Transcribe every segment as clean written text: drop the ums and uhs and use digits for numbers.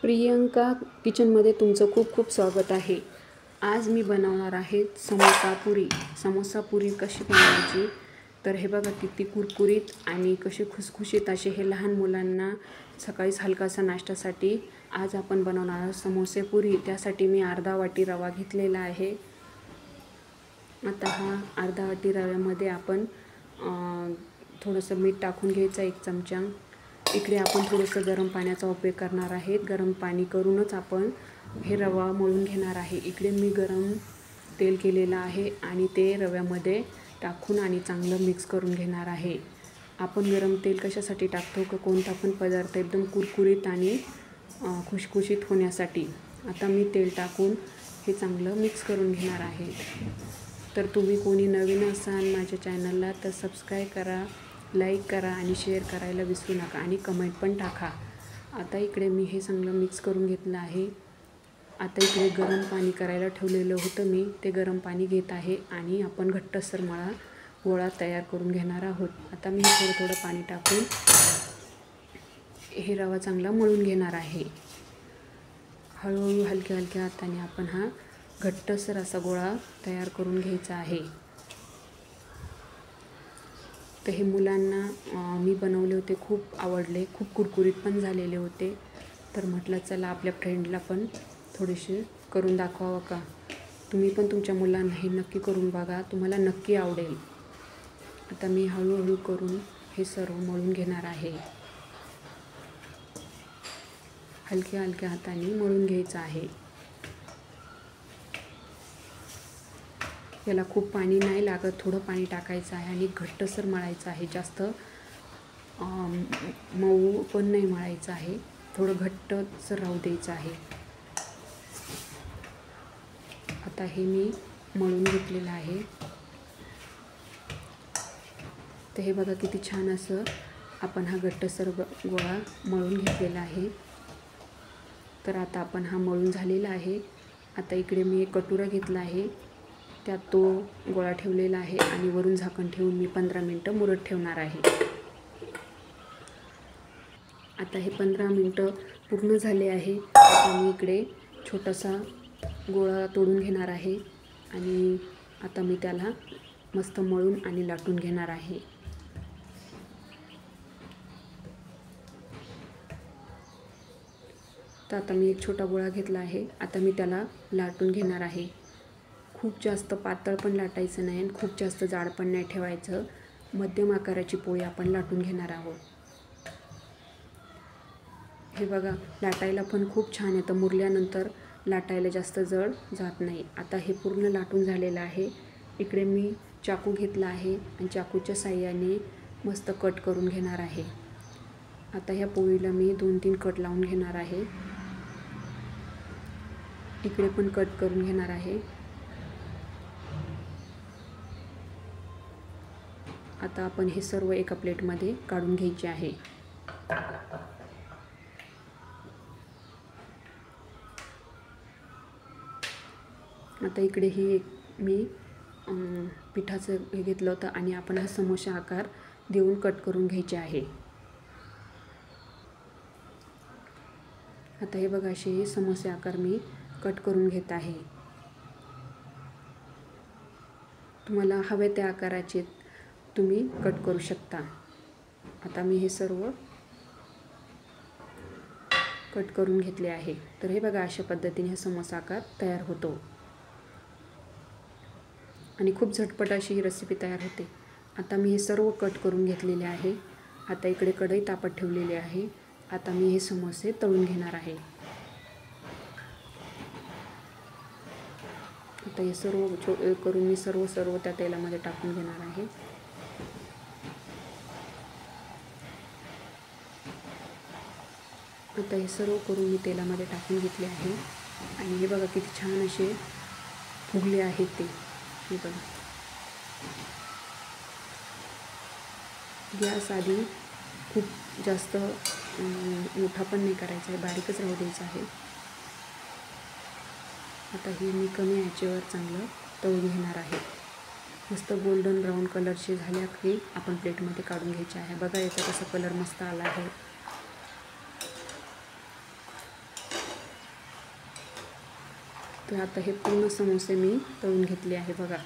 प्रियंका किचनमध्ये तुमचं खूप खूप स्वागत आहे। आज मी बनवणार आहे समोसा पुरी कशी बनवायची तर हे बघा किती कुरकुरीत आणि कशी खुसखुशीत असे हे लहान मुलांना सकाळीच हलकासा नाश्त्यासाठी आज आपण बनवणार आहोत समोसे पुरी। त्यासाठी मी अर्धा वाटी रवा घेतलेला आहे। आता हा अर्धा वाटी रव्यामध्ये आपण थोडंसं मीठ टाकून घ्यायचं 1 चमचा। इकडे आपण थोडंसं गरम पाण्याचा उपयोग करणार आहे। गरम पाणी करूनच आपण हे रवा मळून घेणार आहे। इकडे मी गरम तेल केलेलं आहे आणि ते रव्यामध्ये टाकून आणि चांगलं मिक्स करून घेणार आहे। आपण गरम तेल कशासाठी टाकतो की कोणता पण पदार्थ एकदम कुरकुरीत आणि खुशखुशीत होण्यासाठी। आता मी तेल टाकून हे चांगलं मिक्स करून घेणार आहे। तर तुम्ही कोणी नवीन असाल माझ्या चॅनलला तर सबस्क्राईब करा, लाईक करा आणि शेअर करायला विसरू नका आणि कमेंट पण टाका। आता इकडे मी हे चांगलं मिक्स करून घेतलं आहे। आता इकडे गरम पाणी करायला ठेवलेलं होतं मी, ते गरम पाणी घेत आहे आणि आपण घट्टसर गोळा तयार करून घेणार आहोत। आता मी थोडं पाणी टाकून हे रवा चांगला मळून घेणार आहे। हळूहळू हलक्या हाताने आपण हा घट्टसर असा गोळा तयार करून घ्यायचा आहे। तर हे मुलांना मी बनवले होते, खूप आवडले, खूप कुरकुरीत पण झालेले होते। तर म्हटलं चला आपल्या फ्रेंडला पण थोडेसे करून दाखवावं का। तुम्ही पण तुमच्या मुलांना हे नक्की करून बघा, तुम्हाला नक्की आवडेल। आता मी हळूहळू करून हे सर्व मळून घेणार आहे। हलक्या हाताने मळून घ्यायचं आहे। याला खूप पाणी नाही लागत, थोडं पाणी टाकायचं आहे आणि घट्टसर मळायचं आहे। जास्त मऊ पण नाही मळायचं आहे, थोडं घट्टसर राहू द्यायचं आहे। आता हे मी मळून घेतलेलं आहे। तर हे बघा किती छान असं आपण हा घट्टसर गोळा मळून घेतलेला आहे। तर आता आपण हा मळून झालेला आहे। आता इकडे मी एक कटोरा घेतला आहे, त्यात तो गोळा ठेवलेला आहे आणि वरून झाकण ठेवून मी 15 मिनिटं मुरत ठेवणार आहे। आता हे 15 मिनिटं पूर्ण झाले आहे। आता मी इकडे छोटासा गोळा तोडून घेणार आहे आणि आता मी त्याला मस्त मळून आणि लाटून घेणार आहे। तर आता मी एक छोटा गोळा घेतला आहे, आता मी त्याला लाटून घेणार आहे। खूप जास्त पातळ पण लाटायचं नाही आणि खूप जास्त जाड पण नाही ठेवायचं, मध्यम आकाराची पोळी आपण लाटून घेणार आहोत। हे बघा लाटायला पण खूप छान येतं, मुरल्यानंतर लाटायला जास्त जड जात नाही। आता हे पूर्ण लाटून झालेलं आहे। इकडे मी चाकू घेतला आहे आणि चाकूच्या साहाय्याने मस्त कट करून घेणार आहे। आता ह्या पोळीला मी 2-3 कट लावून घेणार आहे। इकडे पण कट करून घेणार आहे। आता आपण हे सर्व एका प्लेटमध्ये काढून घ्यायचे आहे। आता इकडे ही मी पिठाचं हे घेतलं होतं आणि आपण हा समोसा आकार देऊन कट करून घ्यायचे आहे। आता हे बघा असे समोसे आकार मी कट करून घेत आहे। तुम्हाला हवे त्या आकाराचे तुम्ही कट करू शकता। आता मी हे सर्व कट करून घेतले आहे। तर हे बघा अशा पद्धतीने हा समोसा आकार तयार होतो आणि खूप झटपट अशी ही रेसिपी तयार होते। आता मी हे सर्व कट करून घेतलेले आहे। आता इकडे कढई तापत ठेवलेली आहे। आता मी हे समोसे तळून घेणार आहे। आता हे सर्व करून मी सर्व त्या तेलामध्ये टाकून घेणार आहे। आता हे सर्व करून मी तेलामध्ये टाकून घेतले आहे आणि हे बघा किती छान असे फुगले आहेत ते। हे बघा गॅस आधी खूप जास्त मोठा पण नाही करायचा आहे, बारीकच राहू द्यायचा आहे। आता हे मी कमी आचेवर चांगलं तळून घेणार आहे। मस्त गोल्डन ब्राऊन कलरचे झाल्या की आपण प्लेटमध्ये काढून घ्यायचे आहे। बघा याचा कसा कलर मस्त आला आहे। तर आता हे पूर्ण समोसे मी तळून घेतले आहे बघा.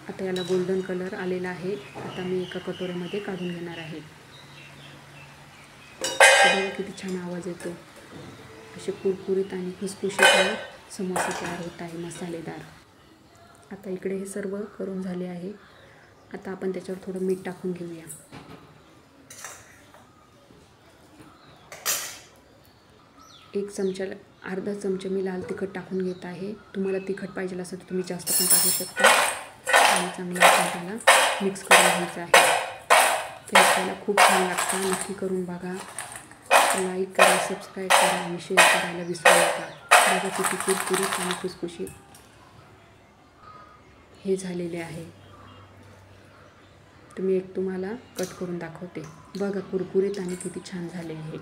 आता याला गोल्डन कलर आलेला आहे. आता मी एका कटोऱ्यामध्ये काढून घेणार आहे. बघा किती छान आवाज येतो. असे कुरकुरीत आणि खुसखुशीत समोसे तयार होत आहे मसालेदार. आता इकडे हे सर्व करून झाले आहे. आता आपण त्याच्यावर थोडं मीठ टाकून घेऊया. एक चमचा, अर्धा चमचा मी लाल तिखट टाकून घेत आहे. तुम्हाला तिखट पाहिजे असेल तर तुम्ही जास्त पण टाकू शकता. आणि चांगलं आपण त्याला मिक्स करून घ्यायचं आहे. ते आपल्याला खूप छान लागतं. नक्की करून बघा. लाईक करा, सबस्क्राईब करा आणि शेअर करायला विसरू नका. बघा किती कुरकुरीत आणि खुसखुशीत हे झालेले आहे. तुम्ही एक तुम्हाला कट करून दाखवते. बघा कुरकुरीत आणि किती छान झाले आहे.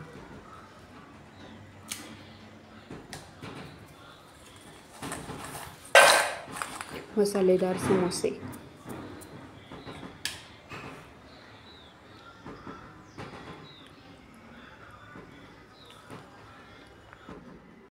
मसालेदार समोसे.